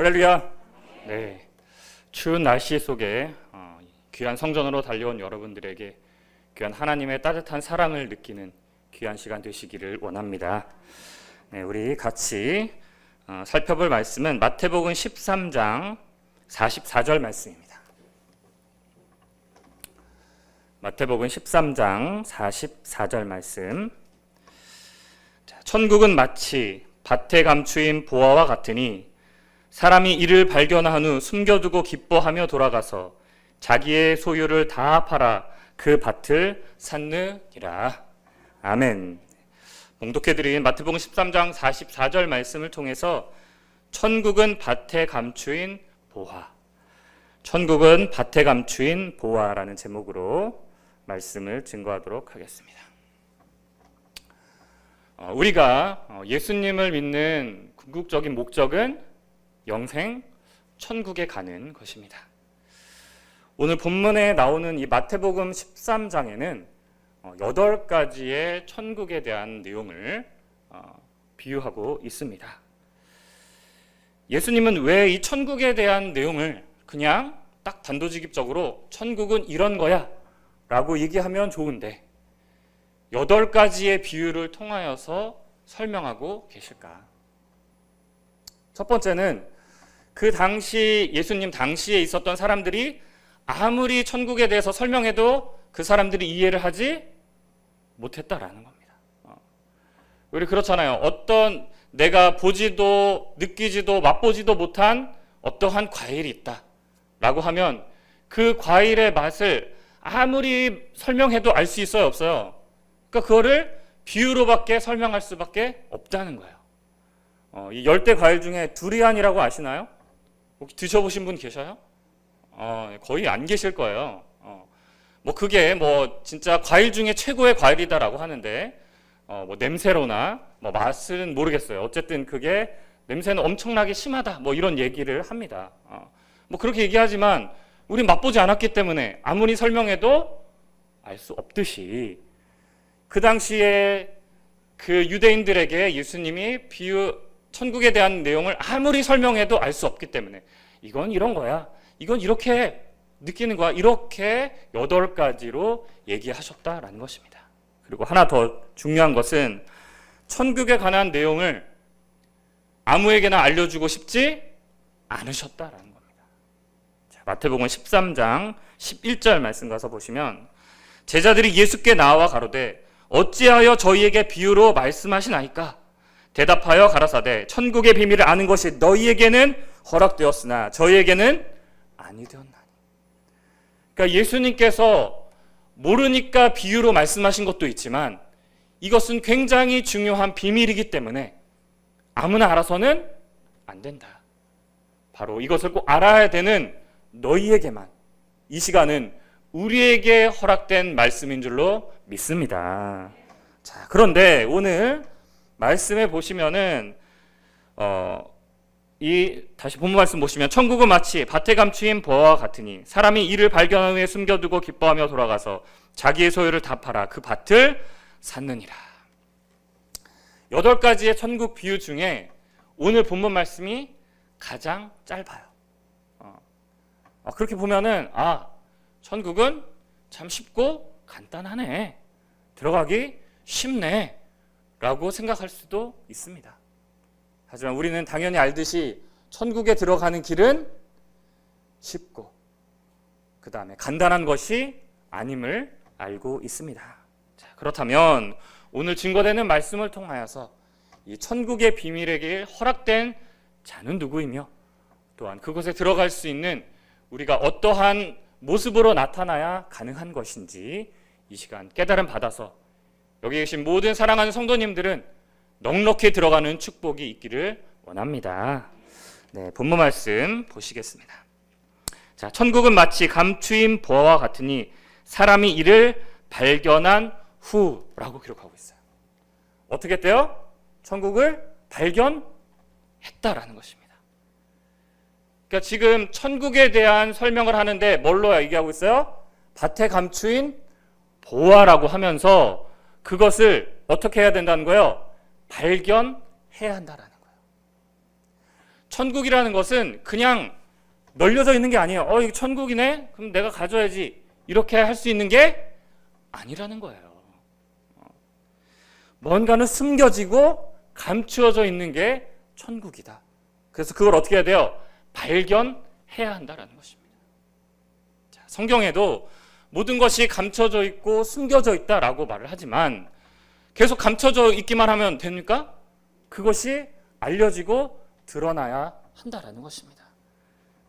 할렐루야. 네, 추운 날씨 속에 귀한 성전으로 달려온 여러분들에게 귀한 하나님의 따뜻한 사랑을 느끼는 귀한 시간 되시기를 원합니다. 네, 우리 같이 살펴볼 말씀은 마태복음 13장 44절 말씀입니다. 마태복음 13장 44절 말씀. 천국은 마치 밭에 감추인 보화와 같으니 사람이 이를 발견한 후 숨겨두고 기뻐하며 돌아가서 자기의 소유를 다 팔아 그 밭을 샀느니라. 아멘. 봉독해드린 마태복음 13장 44절 말씀을 통해서 천국은 밭에 감추인 보화, 천국은 밭에 감추인 보화라는 제목으로 말씀을 증거하도록 하겠습니다. 우리가 예수님을 믿는 궁극적인 목적은 영생, 천국에 가는 것입니다. 오늘 본문에 나오는 이 마태복음 13장에는 8가지의 천국에 대한 내용을 비유하고 있습니다. 예수님은 왜 이 천국에 대한 내용을 그냥 딱 단도직입적으로 천국은 이런 거야 라고 얘기하면 좋은데 8가지의 비유를 통하여서 설명하고 계실까? 첫 번째는 그 당시 예수님 당시에 있었던 사람들이 아무리 천국에 대해서 설명해도 그 사람들이 이해를 하지 못했다라는 겁니다. 우리 그렇잖아요. 어떤 내가 보지도 느끼지도 맛보지도 못한 어떠한 과일이 있다라고 하면 그 과일의 맛을 아무리 설명해도 알 수 있어요, 없어요? 그러니까 그거를 비유로밖에 설명할 수밖에 없다는 거예요. 이 열대 과일 중에 두리안이라고 아시나요? 혹시 드셔보신 분 계셔요? 거의 안 계실 거예요. 뭐 그게 뭐 진짜 과일 중에 최고의 과일이다라고 하는데 뭐 냄새로나 뭐 맛은 모르겠어요. 어쨌든 그게 냄새는 엄청나게 심하다. 뭐 이런 얘기를 합니다. 뭐 그렇게 얘기하지만 우린 맛보지 않았기 때문에 아무리 설명해도 알 수 없듯이 그 당시에 그 유대인들에게 예수님이 천국에 대한 내용을 아무리 설명해도 알 수 없기 때문에 이건 이런 거야. 이건 이렇게 느끼는 거야. 이렇게 8가지로 얘기하셨다라는 것입니다. 그리고 하나 더 중요한 것은 천국에 관한 내용을 아무에게나 알려주고 싶지 않으셨다라는 겁니다. 자, 마태복음 13장 11절 말씀 가서 보시면 제자들이 예수께 나와 가로되 어찌하여 저희에게 비유로 말씀하시나이까? 대답하여 가라사대 천국의 비밀을 아는 것이 너희에게는 허락되었으나 저희에게는 아니 되었나니. 그러니까 예수님께서 모르니까 비유로 말씀하신 것도 있지만 이것은 굉장히 중요한 비밀이기 때문에 아무나 알아서는 안 된다. 바로 이것을 꼭 알아야 되는 너희에게만 이 시간은 우리에게 허락된 말씀인 줄로 믿습니다. 자, 그런데 오늘 말씀에 보시면은 다시 본문 말씀 보시면 천국은 마치 밭에 감추인 보화와 같으니 사람이 이를 발견한 후에 숨겨두고 기뻐하며 돌아가서 자기의 소유를 다 팔아 그 밭을 샀느니라. 8가지의 천국 비유 중에 오늘 본문 말씀이 가장 짧아요. 그렇게 보면은 천국은 참 쉽고 간단하네. 들어가기 쉽네. 라고 생각할 수도 있습니다. 하지만 우리는 당연히 알듯이 천국에 들어가는 길은 쉽고 그 다음에 간단한 것이 아님을 알고 있습니다. 자, 그렇다면 오늘 증거되는 말씀을 통하여서 이 천국의 비밀에게 허락된 자는 누구이며 또한 그곳에 들어갈 수 있는 우리가 어떠한 모습으로 나타나야 가능한 것인지 이 시간 깨달음 받아서 여기 계신 모든 사랑하는 성도님들은 넉넉히 들어가는 축복이 있기를 원합니다. 네, 본문 말씀 보시겠습니다. 자, 천국은 마치 감추인 보화와 같으니 사람이 이를 발견한 후라고 기록하고 있어요. 어떻게 했대요? 천국을 발견했다라는 것입니다. 그러니까 지금 천국에 대한 설명을 하는데 뭘로 얘기하고 있어요? 밭에 감추인 보화라고 하면서 그것을 어떻게 해야 된다는 거예요? 발견해야 한다라는 거예요. 천국이라는 것은 그냥 널려져 있는 게 아니에요. 이거 천국이네? 그럼 내가 가져야지. 이렇게 할 수 있는 게 아니라는 거예요. 뭔가는 숨겨지고 감추어져 있는 게 천국이다. 그래서 그걸 어떻게 해야 돼요? 발견해야 한다라는 것입니다. 자, 성경에도 모든 것이 감춰져 있고 숨겨져 있다라고 말을 하지만 계속 감춰져 있기만 하면 됩니까? 그것이 알려지고 드러나야 한다라는 것입니다.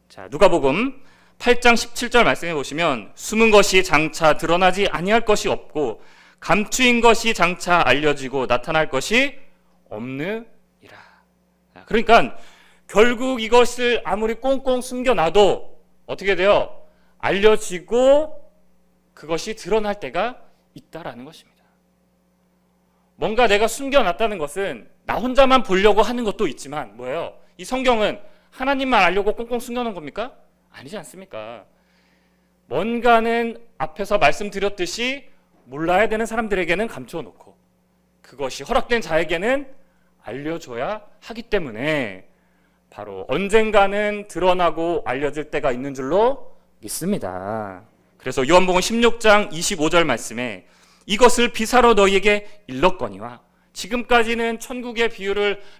자, 누가복음 8장 17절 말씀해 보시면 숨은 것이 장차 드러나지 아니할 것이 없고 감추인 것이 장차 알려지고 나타날 것이 없느니라. 그러니까 결국 이것을 아무리 꽁꽁 숨겨놔도 어떻게 돼요? 알려지고 그것이 드러날 때가 있다라는 것입니다. 뭔가 내가 숨겨놨다는 것은 나 혼자만 보려고 하는 것도 있지만 뭐예요? 이 성경은 하나님만 알려고 꽁꽁 숨겨놓은 겁니까? 아니지 않습니까? 뭔가는 앞에서 말씀드렸듯이 몰라야 되는 사람들에게는 감춰놓고 그것이 허락된 자에게는 알려줘야 하기 때문에 바로 언젠가는 드러나고 알려질 때가 있는 줄로 믿습니다. 그래서 요한복음 16장 25절 말씀에 이것을 비사로 너희에게 일렀거니와 지금까지는 천국의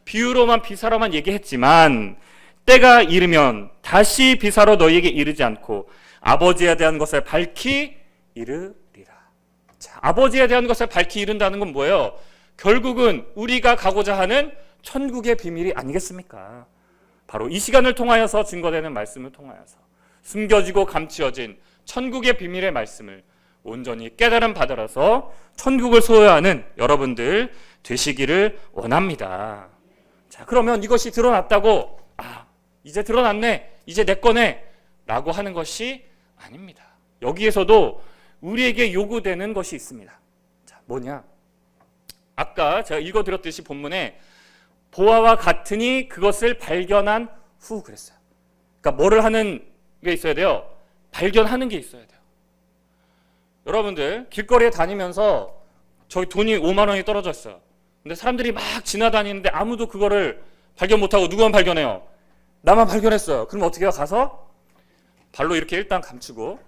비유로만 비사로만 얘기했지만 때가 이르면 다시 비사로 너희에게 이르지 않고 아버지에 대한 것을 밝히 이르리라. 자, 아버지에 대한 것을 밝히 이른다는 건 뭐예요? 결국은 우리가 가고자 하는 천국의 비밀이 아니겠습니까? 바로 이 시간을 통하여서 증거되는 말씀을 통하여서 숨겨지고 감추어진 천국의 비밀의 말씀을 온전히 깨달음 받아서 천국을 소유하는 여러분들 되시기를 원합니다. 자, 그러면 이것이 드러났다고 이제 드러났네, 이제 내 거네 라고 하는 것이 아닙니다. 여기에서도 우리에게 요구되는 것이 있습니다. 자, 뭐냐? 아까 제가 읽어드렸듯이 본문에 보아와 같으니 그것을 발견한 후 그랬어요. 그러니까 뭐를 하는 게 있어야 돼요? 발견하는 게 있어야 돼요. 여러분들 길거리에 다니면서 저기 돈이 5만 원이 떨어져 있어요. 근데 사람들이 막 지나다니는데 아무도 그거를 발견 못하고 누구만 발견해요? 나만 발견했어요. 그럼 어떻게 해요? 가서 발로 이렇게 일단 감추고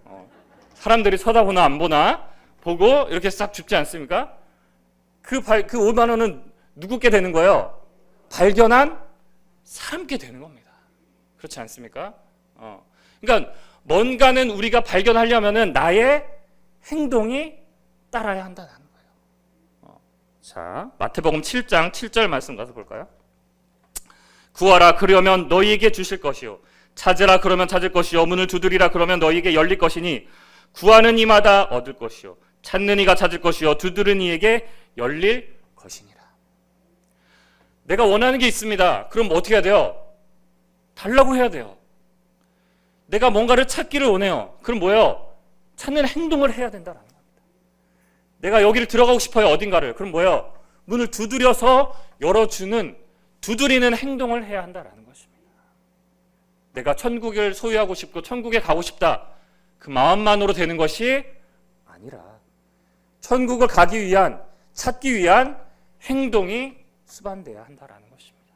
사람들이 쳐다보나 안 보나 보고 이렇게 싹 줍지 않습니까? 그 5만 원은 누구께 되는 거예요? 발견한 사람께 되는 겁니다. 그렇지 않습니까? 그러니까 뭔가는 우리가 발견하려면은 나의 행동이 따라야 한다는 거예요. 자, 마태복음 7장 7절 말씀 가서 볼까요? 구하라 그러면 너희에게 주실 것이요 찾으라 그러면 찾을 것이요 문을 두드리라 그러면 너희에게 열릴 것이니 구하는 이마다 얻을 것이요 찾는 이가 찾을 것이요 두드리는 이에게 열릴 것이니라. 내가 원하는 게 있습니다. 그럼 어떻게 해야 돼요? 달라고 해야 돼요. 내가 뭔가를 찾기를 원해요. 그럼 뭐예요? 찾는 행동을 해야 된다는 겁니다. 내가 여기를 들어가고 싶어요. 어딘가를. 그럼 뭐예요? 문을 두드려서 열어주는 두드리는 행동을 해야 한다는 것입니다. 내가 천국을 소유하고 싶고 천국에 가고 싶다. 그 마음만으로 되는 것이 아니라 천국을 가기 위한 찾기 위한 행동이 수반돼야 한다는 것입니다.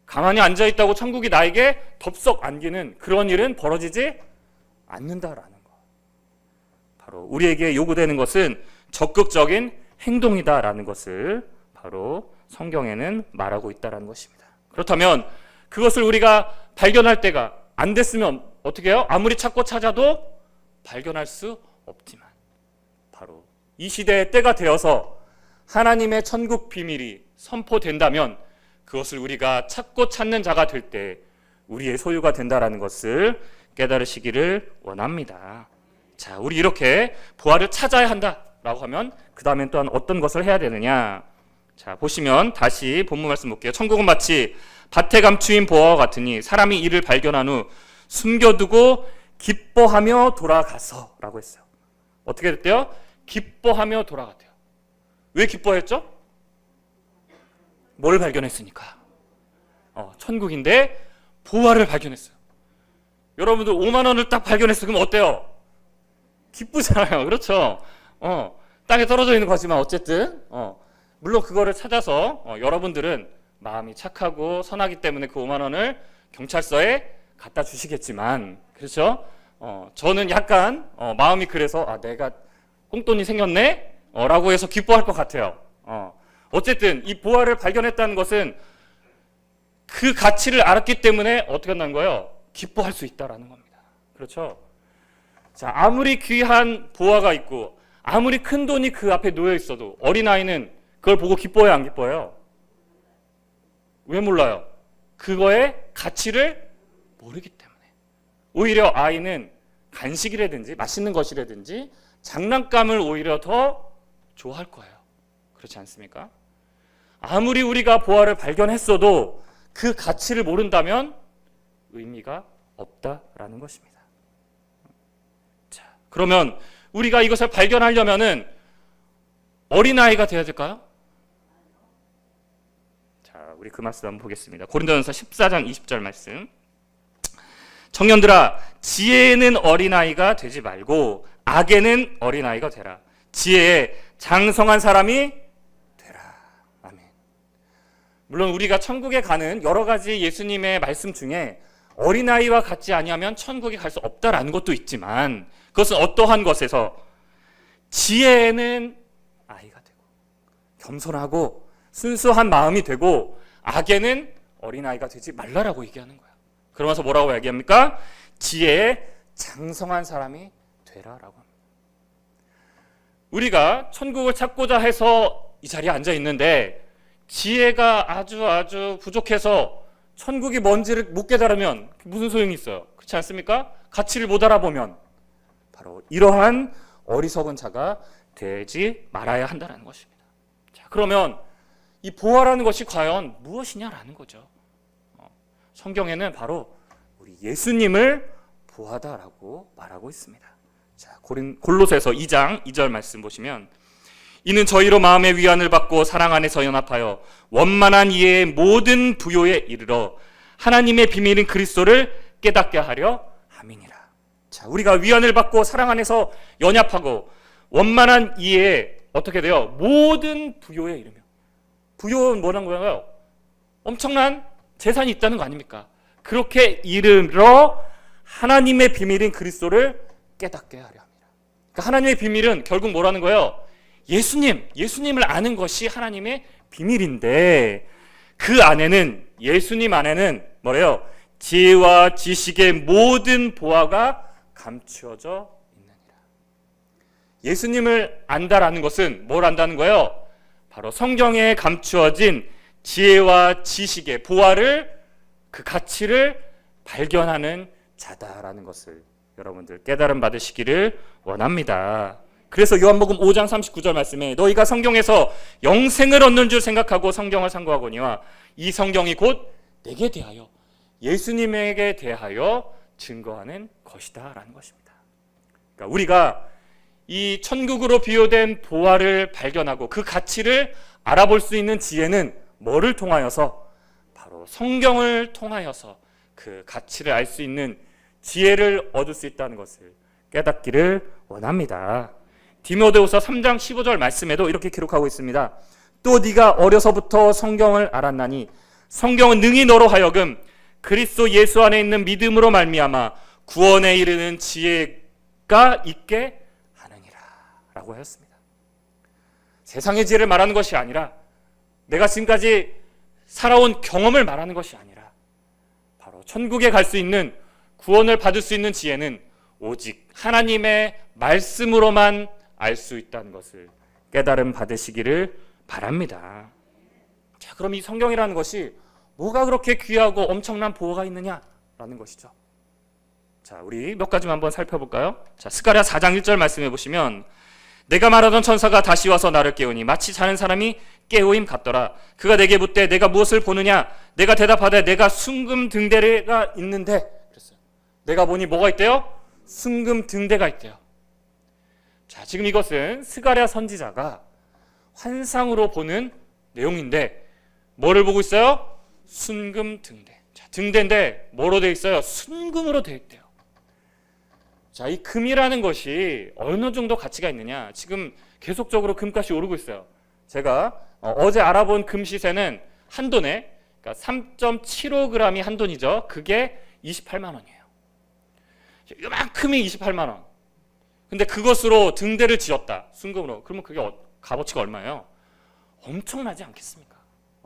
가만히 앉아있다고 천국이 나에게 덥석 안기는 그런 일은 벌어지지 않는다라는 것. 바로 우리에게 요구되는 것은 적극적인 행동이다라는 것을 바로 성경에는 말하고 있다는 것입니다. 그렇다면 그것을 우리가 발견할 때가 안 됐으면 어떻게 해요? 아무리 찾고 찾아도 발견할 수 없지만 바로 이 시대의 때가 되어서 하나님의 천국 비밀이 선포된다면 그것을 우리가 찾고 찾는 자가 될 때 우리의 소유가 된다는 것을 깨달으시기를 원합니다. 자, 우리 이렇게 부활을 찾아야 한다라고 하면 그 다음엔 또한 어떤 것을 해야 되느냐? 자, 보시면 다시 본문 말씀 볼게요. 천국은 마치 밭에 감추인 보화와 같으니 사람이 이를 발견한 후 숨겨두고 기뻐하며 돌아가서 라고 했어요. 어떻게 됐대요? 기뻐하며 돌아갔대요. 왜 기뻐했죠? 뭘 발견했으니까. 천국인데 보화를 발견했어요. 여러분들 5만 원을 딱 발견했어요. 그럼 어때요? 기쁘잖아요. 그렇죠? 땅에 떨어져 있는 거지만 어쨌든 물론 그거를 찾아서 여러분들은 마음이 착하고 선하기 때문에 그 5만 원을 경찰서에 갖다 주시겠지만, 그렇죠? 저는 약간 마음이 그래서 내가 꽁돈이 생겼네? 라고 해서 기뻐할 것 같아요. 어쨌든 이 보화를 발견했다는 것은 그 가치를 알았기 때문에 어떻게 한다는 거예요? 기뻐할 수 있다라는 겁니다. 그렇죠? 자, 아무리 귀한 보화가 있고 아무리 큰 돈이 그 앞에 놓여 있어도 어린아이는 그걸 보고 기뻐해요, 안 기뻐해요? 왜 몰라요? 그거의 가치를 모르기 때문에. 오히려 아이는 간식이라든지 맛있는 것이라든지 장난감을 오히려 더 좋아할 거예요. 그렇지 않습니까? 아무리 우리가 보화를 발견했어도 그 가치를 모른다면 의미가 없다라는 것입니다. 자, 그러면 우리가 이것을 발견하려면은 어린아이가 돼야 될까요? 자, 우리 그 말씀 한번 보겠습니다. 고린도전서 14장 20절 말씀. 청년들아, 지혜에는 어린아이가 되지 말고 악에는 어린아이가 되라. 지혜에 장성한 사람이 되라. 아멘. 물론 우리가 천국에 가는 여러 가지 예수님의 말씀 중에 어린아이와 같지 아니하면 천국에 갈 수 없다라는 것도 있지만, 그것은 어떠한 것에서 지혜에는 아이가 되고 겸손하고 순수한 마음이 되고 악에는 어린아이가 되지 말라라고 얘기하는 거야. 그러면서 뭐라고 얘기합니까? 지혜에 장성한 사람이 되라라고 합니다. 우리가 천국을 찾고자 해서 이 자리에 앉아 있는데 지혜가 아주 부족해서 천국이 뭔지를 못 깨달으면 무슨 소용이 있어요? 그렇지 않습니까? 가치를 못 알아보면 바로 이러한 어리석은 자가 되지 말아야 한다는 것입니다. 자, 그러면 이 보화라는 것이 과연 무엇이냐라는 거죠. 성경에는 바로 우리 예수님을 보화다라고 말하고 있습니다. 자, 골로새서 2장 2절 말씀 보시면, 이는 저희로 마음의 위안을 받고 사랑 안에서 연합하여 원만한 이해의 모든 부요에 이르러 하나님의 비밀인 그리스도를 깨닫게 하려 함이니라. 자, 우리가 위안을 받고 사랑 안에서 연합하고 원만한 이해에 어떻게 돼요? 모든 부요에 이르며. 부요는 뭐라는 거예요? 엄청난 재산이 있다는 거 아닙니까? 그렇게 이르러 하나님의 비밀인 그리스도를 깨닫게 하려 합니다. 그러니까 하나님의 비밀은 결국 뭐라는 거예요? 예수님을 아는 것이 하나님의 비밀인데, 그 안에는, 예수님 안에는 뭐래요? 지혜와 지식의 모든 보화가 감추어져 있느니라. 예수님을 안다라는 것은 뭘 안다는 거예요? 바로 성경에 감추어진 지혜와 지식의 보화를, 그 가치를 발견하는 자다라는 것을 여러분들 깨달음 받으시기를 원합니다. 그래서 요한복음 5장 39절 말씀에 너희가 성경에서 영생을 얻는 줄 생각하고 성경을 상고하거니와 이 성경이 곧 내게 대하여, 예수님에게 대하여 증거하는 것이다 라는 것입니다. 그러니까 우리가 이 천국으로 비유된 보화를 발견하고 그 가치를 알아볼 수 있는 지혜는 뭐를 통하여서? 바로 성경을 통하여서 그 가치를 알 수 있는 지혜를 얻을 수 있다는 것을 깨닫기를 원합니다. 디모데후서 3장 15절 말씀에도 이렇게 기록하고 있습니다. 또 네가 어려서부터 성경을 알았나니 성경은 능히 너로 하여금 그리스도 예수 안에 있는 믿음으로 말미암아 구원에 이르는 지혜가 있게 하느니라 라고 하였습니다. 세상의 지혜를 말하는 것이 아니라, 내가 지금까지 살아온 경험을 말하는 것이 아니라, 바로 천국에 갈 수 있는, 구원을 받을 수 있는 지혜는 오직 하나님의 말씀으로만 알 수 있다는 것을 깨달음 받으시기를 바랍니다. 자, 그럼 이 성경이라는 것이 뭐가 그렇게 귀하고 엄청난 보호가 있느냐라는 것이죠. 자, 우리 몇 가지만 한번 살펴볼까요? 자, 스가랴 4장 1절 말씀해 보시면, 내가 말하던 천사가 다시 와서 나를 깨우니 마치 자는 사람이 깨우임 같더라. 그가 내게 묻되 내가 무엇을 보느냐? 내가 대답하되 내가 순금 등대가 있는데, 그랬어요. 내가 보니 뭐가 있대요? 순금 등대가 있대요. 자, 지금 이것은 스가랴 선지자가 환상으로 보는 내용인데, 뭐를 보고 있어요? 순금 등대. 자, 등대인데 뭐로 되어 있어요? 순금으로 되어 있대요. 자, 이 금이라는 것이 어느 정도 가치가 있느냐? 지금 계속적으로 금값이 오르고 있어요. 제가 어제 알아본 금 시세는 한 돈에, 그러니까 3.75g이 한 돈이죠. 그게 28만 원이에요. 이만큼이 28만 원. 근데 그것으로 등대를 지었다. 순금으로. 그러면 그게 값어치가 얼마예요? 엄청나지 않겠습니까?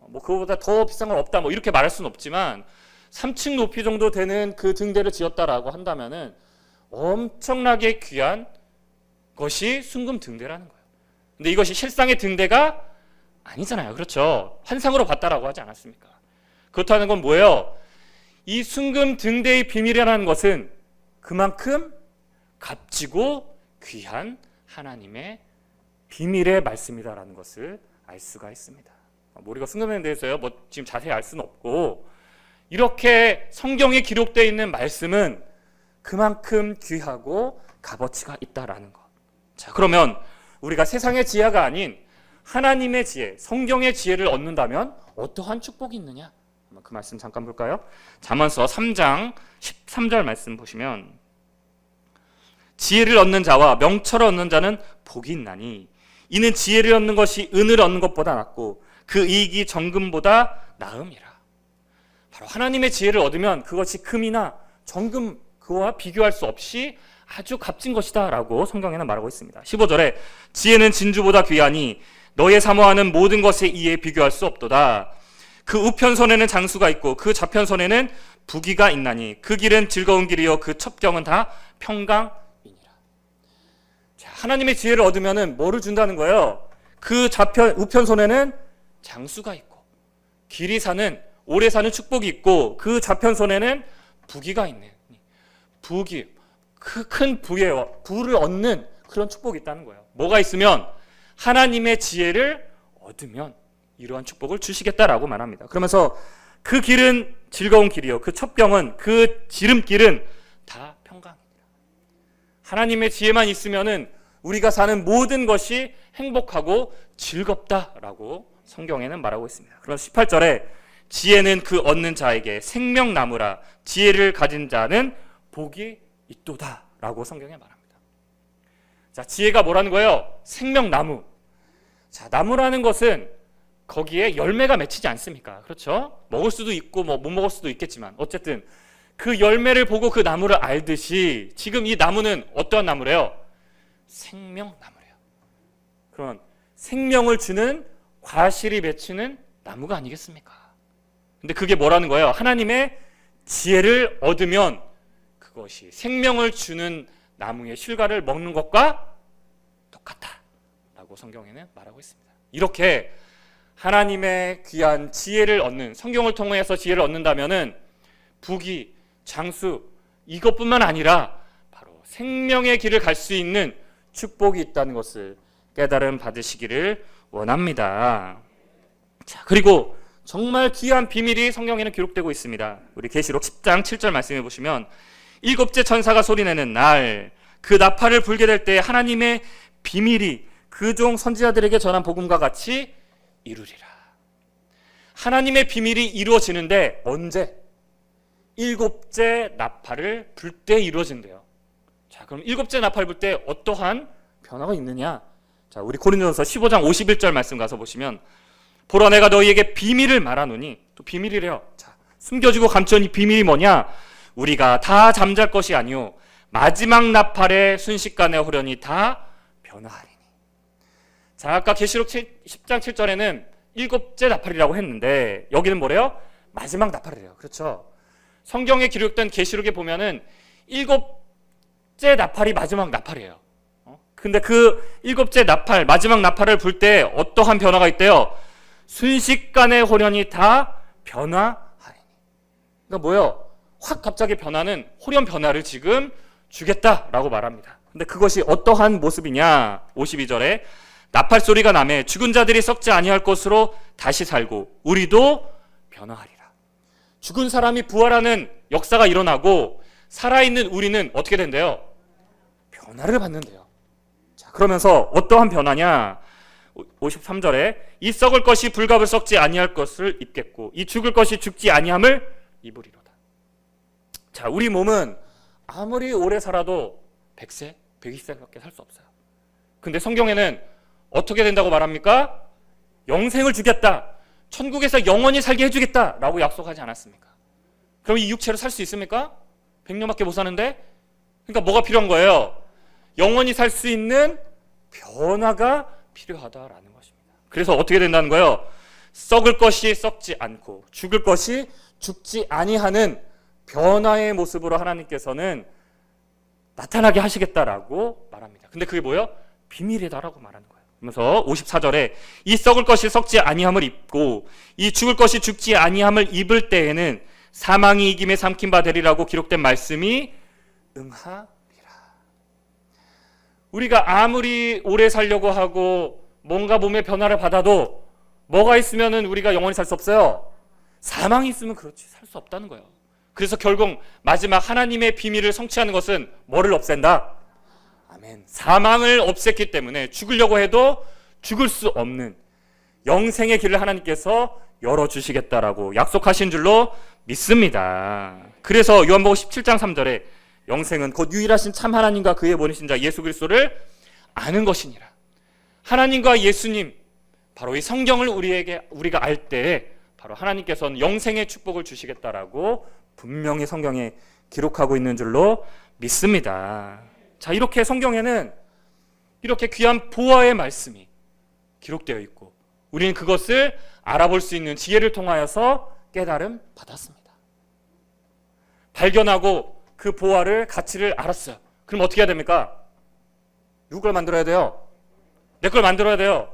뭐 그거보다 더 비싼 건 없다. 뭐 이렇게 말할 수는 없지만 3층 높이 정도 되는 그 등대를 지었다라고 한다면은 엄청나게 귀한 것이 순금 등대라는 거예요. 근데 이것이 실상의 등대가 아니잖아요. 그렇죠? 환상으로 봤다라고 하지 않았습니까? 그렇다는 건 뭐예요? 이 순금 등대의 비밀이라는 것은 그만큼 값지고 귀한 하나님의 비밀의 말씀이다라는 것을 알 수가 있습니다. 우리가 순금에 대해서요, 뭐 지금 자세히 알 수는 없고, 이렇게 성경에 기록되어 있는 말씀은 그만큼 귀하고 값어치가 있다라는 것. 자, 그러면 우리가 세상의 지혜가 아닌 하나님의 지혜, 성경의 지혜를 얻는다면 어떠한 축복이 있느냐? 그 말씀 잠깐 볼까요? 잠언서 3장 13절 말씀 보시면, 지혜를 얻는 자와 명철을 얻는 자는 복이 있나니 이는 지혜를 얻는 것이 은을 얻는 것보다 낫고 그 이익이 정금보다 나음이라. 바로 하나님의 지혜를 얻으면 그것이 금이나 정금 그와 비교할 수 없이 아주 값진 것이다 라고 성경에는 말하고 있습니다. 15절에 지혜는 진주보다 귀하니 너의 사모하는 모든 것에 이에 비교할 수 없도다. 그 우편손에는 장수가 있고 그 좌편손에는 부귀가 있나니 그 길은 즐거운 길이요 그 첩경은 다 평강이니라. 자, 하나님의 지혜를 얻으면 뭐를 준다는 거예요? 그 우편손에는 장수가 있고 길이 사는 오래 사는 축복이 있고 그 좌편손에는 부귀가 있는, 부귀, 그 큰 부를 얻는 그런 축복이 있다는 거예요. 뭐가 있으면? 하나님의 지혜를 얻으면 이러한 축복을 주시겠다라고 말합니다. 그러면서 그 길은 즐거운 길이요 그 첩경은, 그 지름길은 다 평강이니라. 하나님의 지혜만 있으면은 우리가 사는 모든 것이 행복하고 즐겁다라고 성경에는 말하고 있습니다. 그래서 18절에 지혜는 그 얻는 자에게 생명나무라 지혜를 가진 자는 복이 있도다라고 성경에 말합니다. 자, 지혜가 뭐라는 거예요? 생명나무. 자, 나무라는 것은 거기에 열매가 맺히지 않습니까? 그렇죠? 먹을 수도 있고 뭐 못 먹을 수도 있겠지만 어쨌든 그 열매를 보고 그 나무를 알듯이 지금 이 나무는 어떠한 나무래요? 생명나무래요. 그런 생명을 주는 과실이 맺히는 나무가 아니겠습니까? 근데 그게 뭐라는 거예요? 하나님의 지혜를 얻으면 그것이 생명을 주는 나무의 실과를 먹는 것과 똑같다라고 성경에는 말하고 있습니다. 이렇게 하나님의 귀한 지혜를 얻는, 성경을 통해서 지혜를 얻는다면은 부귀, 장수 이것뿐만 아니라 바로 생명의 길을 갈 수 있는 축복이 있다는 것을 깨달음 받으시기를 원합니다. 자, 그리고 정말 귀한 비밀이 성경에는 기록되고 있습니다. 우리 계시록 10장 7절 말씀해 보시면 일곱째 천사가 소리내는 날 그 나팔을 불게 될 때 하나님의 비밀이 그 종 선지자들에게 전한 복음과 같이 이루리라. 하나님의 비밀이 이루어지는데 언제? 일곱째 나팔을 불 때 이루어진대요. 자, 그럼 일곱째 나팔을 불 때 어떠한 변화가 있느냐? 자, 우리 고린도전서 15장 51절 말씀 가서 보시면 보라 내가 너희에게 비밀을 말하노니, 또 비밀이래요. 자, 숨겨지고 감춰온 이 비밀이 뭐냐? 우리가 다 잠잘 것이 아니요 마지막 나팔의 순식간에 호련히 다 변화하리니. 자, 아까 계시록 10장 7절에는 일곱째 나팔이라고 했는데 여기는 뭐래요? 마지막 나팔이래요. 그렇죠? 성경에 기록된 계시록에 보면은 일곱째 나팔이 마지막 나팔이에요. 근데 그 일곱째 나팔, 마지막 나팔을 불 때 어떠한 변화가 있대요? 순식간에 호련히 다 변화하리니. 그러니까 뭐예요? 확 갑자기 변화는 호련 변화를 지금 주겠다라고 말합니다. 근데 그것이 어떠한 모습이냐? 52절에 나팔 소리가 나매 죽은 자들이 썩지 아니할 것으로 다시 살고 우리도 변화하리라. 죽은 사람이 부활하는 역사가 일어나고 살아있는 우리는 어떻게 된대요? 변화를 받는데요. 자, 그러면서 어떠한 변화냐? 53절에 이 썩을 것이 불갑을 썩지 아니할 것을 입겠고 이 죽을 것이 죽지 아니함을 입으리로다. 자, 우리 몸은 아무리 오래 살아도 100세, 120세밖에 살 수 없어요. 근데 성경에는 어떻게 된다고 말합니까? 영생을 주겠다. 천국에서 영원히 살게 해주겠다라고 약속하지 않았습니까? 그럼 이 육체로 살 수 있습니까? 100년밖에 못 사는데? 그러니까 뭐가 필요한 거예요? 영원히 살 수 있는 변화가 필요하다라는 것입니다. 그래서 어떻게 된다는 거예요? 썩을 것이 썩지 않고 죽을 것이 죽지 아니하는 변화의 모습으로 하나님께서는 나타나게 하시겠다라고 말합니다. 근데 그게 뭐예요? 비밀이다라고 말하는 거예요. 그러면서 54절에 이 썩을 것이 썩지 아니함을 입고 이 죽을 것이 죽지 아니함을 입을 때에는 사망이 이김에 삼킨 바 되리라고 기록된 말씀이 응하리라. 우리가 아무리 오래 살려고 하고 뭔가 몸의 변화를 받아도 뭐가 있으면은 우리가 영원히 살 수 없어요? 사망이 있으면 그렇지 살 수 없다는 거예요. 그래서 결국 마지막 하나님의 비밀을 성취하는 것은 뭐를 없앤다? 아멘. 사망을 없앴기 때문에 죽으려고 해도 죽을 수 없는 영생의 길을 하나님께서 열어주시겠다라고 약속하신 줄로 믿습니다. 그래서 요한복음 17장 3절에 영생은 곧 유일하신 참 하나님과 그의 보내신 자 예수 그리스도를 아는 것이니라. 하나님과 예수님, 바로 이 성경을 우리가 알 때에 바로 하나님께서는 영생의 축복을 주시겠다라고 분명히 성경에 기록하고 있는 줄로 믿습니다. 자, 이렇게 성경에는 이렇게 귀한 보화의 말씀이 기록되어 있고 우리는 그것을 알아볼 수 있는 지혜를 통하여서 깨달음 받았습니다. 발견하고 그 보화를 가치를 알았어요. 그럼 어떻게 해야 됩니까? 누구 걸 만들어야 돼요? 내 걸 만들어야 돼요.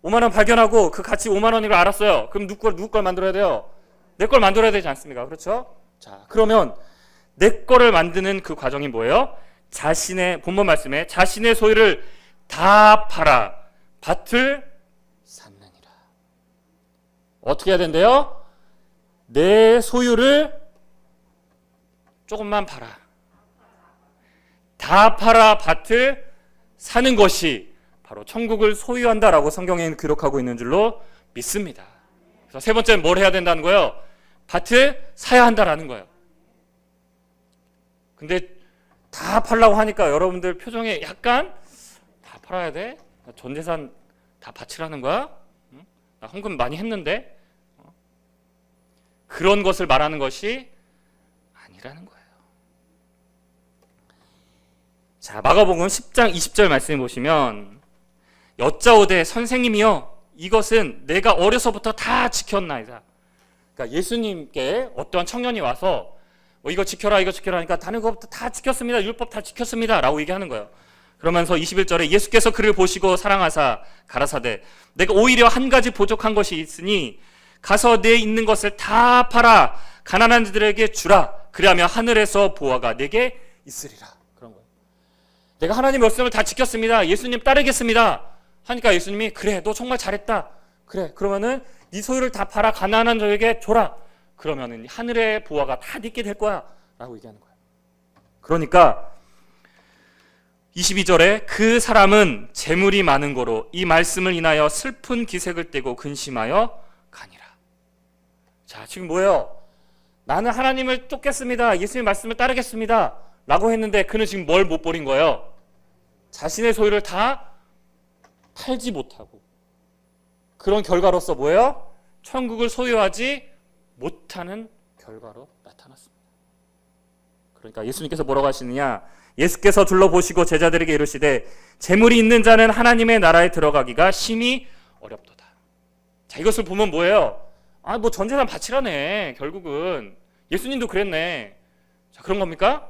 5만 원 발견하고 그 가치 5만 원인 걸 알았어요. 그럼 누구 걸 만들어야 돼요? 내 걸 만들어야 되지 않습니까? 그렇죠? 자, 그러면 내 거를 만드는 그 과정이 뭐예요? 자신의 본문 말씀에 자신의 소유를 다 팔아 밭을 샀느니라. 어떻게 해야 된대요? 내 소유를 조금만 팔아. 다 팔아 밭을 사는 것이 바로 천국을 소유한다라고 성경에 기록하고 있는 줄로 믿습니다. 그래서 세 번째는 뭘 해야 된다는 거예요? 밭을 사야 한다라는 거예요. 근데 다 팔라고 하니까 여러분들 표정에 약간 다 팔아야 돼? 전 재산 다 바치라는 거야? 나 헌금 많이 했는데? 그런 것을 말하는 것이 아니라는 거예요. 자, 마가복음 10장 20절 말씀해 보시면 여짜오되 선생님이여 이것은 내가 어려서부터 다 지켰나이다. 그러니까 예수님께 어떠한 청년이 와서 이거 지켜라 이거 지켜라 하니까 다른 것부터 다 지켰습니다. 율법 다 지켰습니다. 라고 얘기하는 거예요. 그러면서 21절에 예수께서 그를 보시고 사랑하사 가라사대 내가 오히려 한 가지 부족한 것이 있으니 가서 내 있는 것을 다 팔아 가난한 자들에게 주라. 그리하면 하늘에서 보화가 내게 있으리라. 그런 거예요. 내가 하나님의 말씀을 다 지켰습니다. 예수님 따르겠습니다. 하니까 예수님이 그래 너 정말 잘했다. 그래 그러면은 네 소유를 다 팔아 가난한 자에게 줘라. 그러면은 하늘의 보화가 다 네게 될 거야. 라고 얘기하는 거예요. 그러니까 22절에 그 사람은 재물이 많은 거로 이 말씀을 인하여 슬픈 기색을 떼고 근심하여 가니라. 자, 지금 뭐예요? 나는 하나님을 쫓겠습니다. 예수님 말씀을 따르겠습니다. 라고 했는데 그는 지금 뭘 못 버린 거예요? 자신의 소유를 다 팔지 못하고 그런 결과로서 뭐예요? 천국을 소유하지 못하는 결과로 나타났습니다. 그러니까 예수님께서 뭐라고 하시느냐? 예수께서 둘러보시고 제자들에게 이르시되 재물이 있는 자는 하나님의 나라에 들어가기가 심히 어렵도다. 자, 이것을 보면 뭐예요? 아, 뭐 전재산 바치라네. 결국은 예수님도 그랬네. 자, 그런 겁니까?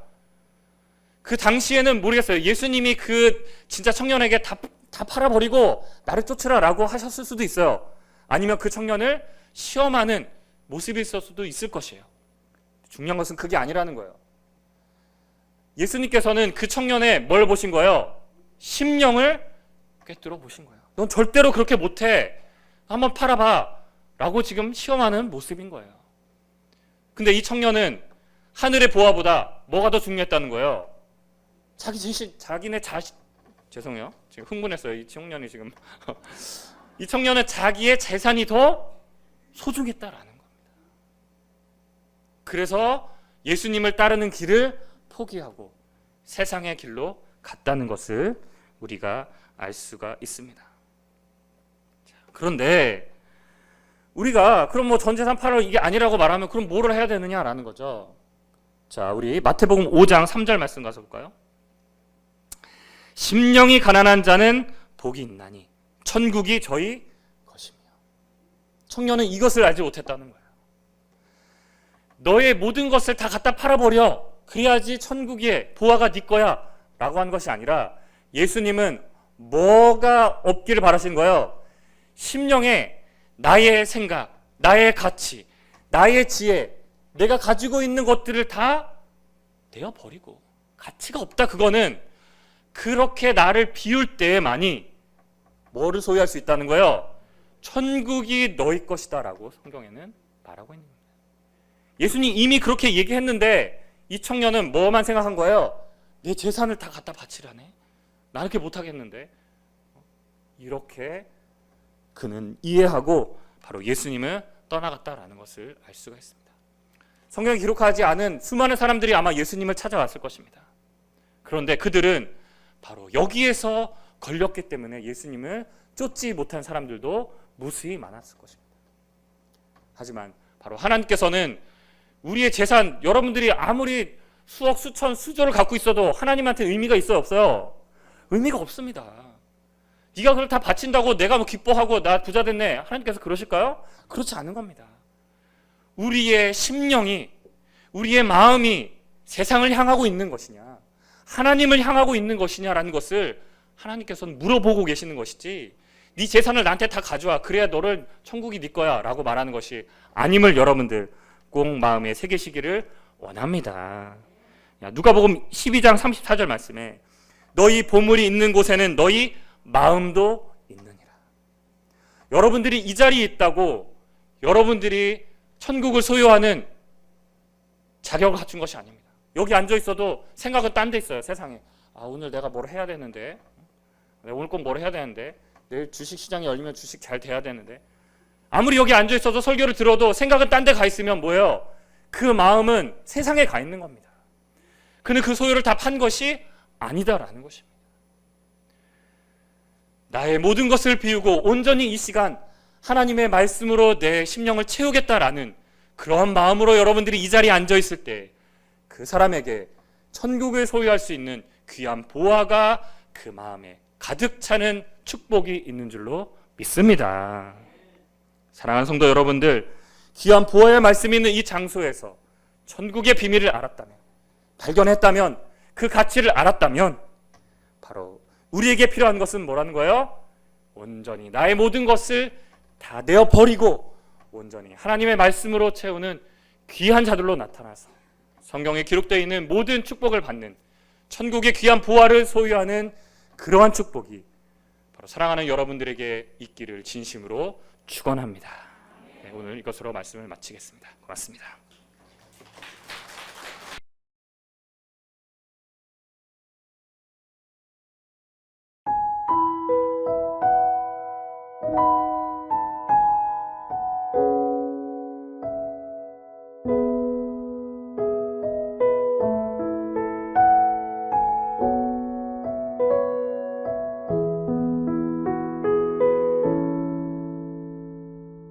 그 당시에는 모르겠어요. 예수님이 그 진짜 청년에게 다 팔아버리고 나를 쫓으라라고 하셨을 수도 있어요. 아니면 그 청년을 시험하는 모습이 있을 수도 있을 것이에요. 중요한 것은 그게 아니라는 거예요. 예수님께서는 그 청년의 뭘 보신 거예요? 심령을 꿰뚫어 보신 거예요. 넌 절대로 그렇게 못해. 한번 팔아봐. 라고 지금 시험하는 모습인 거예요. 근데 이 청년은 하늘의 보화보다 뭐가 더 중요했다는 거예요? 자기네 자식, 죄송해요. 지금 흥분했어요. 이 청년이 지금. 이 청년은 자기의 재산이 더 소중했다라는 겁니다. 그래서 예수님을 따르는 길을 포기하고 세상의 길로 갔다는 것을 우리가 알 수가 있습니다. 그런데 우리가 그럼 뭐 전 재산 팔아 이게 아니라고 말하면 그럼 뭐를 해야 되느냐라는 거죠. 자, 우리 마태복음 5장 3절 말씀 가서 볼까요? 심령이 가난한 자는 복이 있나니 천국이 저희 것이며. 청년은 이것을 알지 못했다는 거예요. 너의 모든 것을 다 갖다 팔아버려. 그래야지 천국의 보화가 네 거야 라고 한 것이 아니라 예수님은 뭐가 없기를 바라시는 거예요? 심령에 나의 생각, 나의 가치, 나의 지혜, 내가 가지고 있는 것들을 다 내어버리고 가치가 없다. 그거는 그렇게 나를 비울 때만이 뭐를 소유할 수 있다는 거예요? 천국이 너희 것이다 라고 성경에는 말하고 있는 겁니다. 예수님 이미 그렇게 얘기했는데 이 청년은 뭐만 생각한 거예요? 내 재산을 다 갖다 바치라네. 나는 그렇게 못하겠는데. 이렇게 그는 이해하고 바로 예수님을 떠나갔다라는 것을 알 수가 있습니다. 성경에 기록하지 않은 수많은 사람들이 아마 예수님을 찾아왔을 것입니다. 그런데 그들은 바로 여기에서 걸렸기 때문에 예수님을 쫓지 못한 사람들도 무수히 많았을 것입니다. 하지만 바로 하나님께서는 우리의 재산, 여러분들이 아무리 수억, 수천, 수조를 갖고 있어도 하나님한테 의미가 있어요, 없어요? 의미가 없습니다. 네가 그걸 다 바친다고 내가 뭐 기뻐하고 나 부자 됐네. 하나님께서 그러실까요? 그렇지 않은 겁니다. 우리의 심령이, 우리의 마음이 세상을 향하고 있는 것이냐, 하나님을 향하고 있는 것이냐라는 것을 하나님께서는 물어보고 계시는 것이지, 네 재산을 나한테 다 가져와. 그래야 너를 천국이 네 거야 라고 말하는 것이 아님을 여러분들 꼭 마음에 새기시기를 원합니다. 누가복음 12장 34절 말씀에 너희 보물이 있는 곳에는 너희 마음도 있느니라. 여러분들이 이 자리에 있다고 여러분들이 천국을 소유하는 자격을 갖춘 것이 아닙니다. 여기 앉아 있어도 생각은 딴 데 있어요. 세상에. 오늘 내가 뭘 해야 되는데, 내가 오늘 꼭 뭘 해야 되는데, 내일 주식시장이 열리면 주식 잘 돼야 되는데, 아무리 여기 앉아 있어도 설교를 들어도 생각은 딴 데 가 있으면 뭐예요? 그 마음은 세상에 가 있는 겁니다. 그는 그 소유를 다 판 것이 아니다라는 것입니다. 나의 모든 것을 비우고 온전히 이 시간 하나님의 말씀으로 내 심령을 채우겠다라는 그러한 마음으로 여러분들이 이 자리에 앉아 있을 때 그 사람에게 천국을 소유할 수 있는 귀한 보화가 그 마음에 가득 차는 축복이 있는 줄로 믿습니다. 사랑하는 성도 여러분들, 귀한 보화의 말씀이 있는 이 장소에서 천국의 비밀을 알았다면, 발견했다면, 그 가치를 알았다면 바로 우리에게 필요한 것은 뭐라는 거예요? 온전히 나의 모든 것을 다 내어버리고 온전히 하나님의 말씀으로 채우는 귀한 자들로 나타나서 성경에 기록되어 있는 모든 축복을 받는 천국의 귀한 보화를 소유하는 그러한 축복이 바로 사랑하는 여러분들에게 있기를 진심으로 축원합니다. 네, 오늘 이것으로 말씀을 마치겠습니다. 고맙습니다.